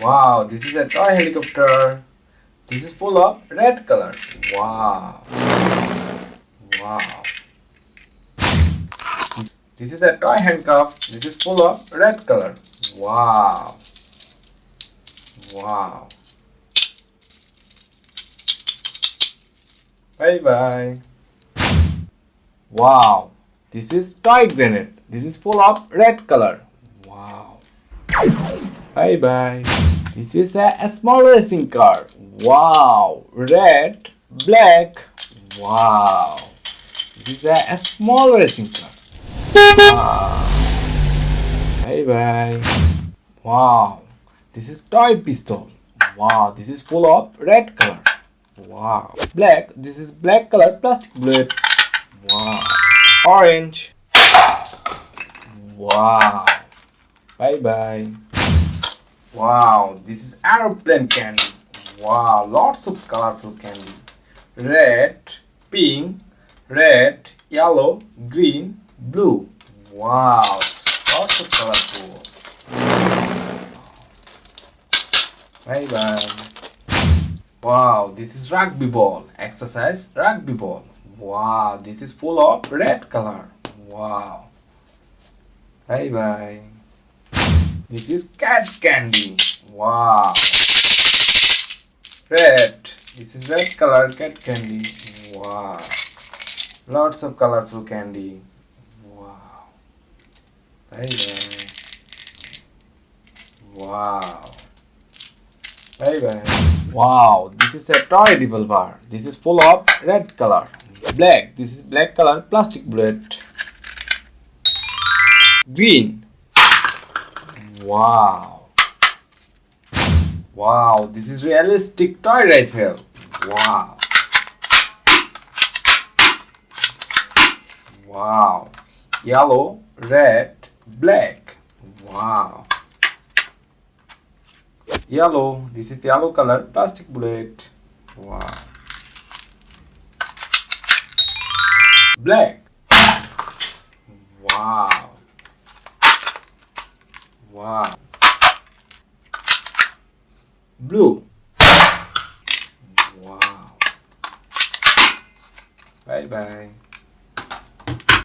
Wow, this is a toy helicopter. This is full of red color. Wow. Wow. This is a toy handcuff. This is full of red color. Wow. Wow. Bye bye. Wow. This is toy grenade. This is full of red color. Wow. Bye bye. This is a small racing car. Wow. Red, black. Wow. This is a small racing car. Wow. Bye bye. Wow. This is toy pistol. Wow. This is full of red color. Wow. Black. This is black color plastic bullet. Wow. Orange. Wow. Bye bye. Wow. This is aeroplane candy. Wow. Lots of colorful candy. Red, pink, red, yellow, green, blue. Wow. Lots of colorful. Bye bye. Wow, this is rugby ball. Exercise rugby ball. Wow, this is full of red color. Wow. Bye bye. This is cat candy. Wow. Red. This is red color cat candy. Wow. Lots of colorful candy. Wow. Bye bye. Wow. Bye bye. Wow, this is a toy revolver. This is full of red color. Black. This is black color plastic bullet. Green. Wow. Wow, this is realistic toy rifle. Wow. Wow. Yellow, red, black. Wow. Yellow. This is yellow color plastic bullet. Wow. Black. Wow. Wow. Blue. Wow. Bye bye.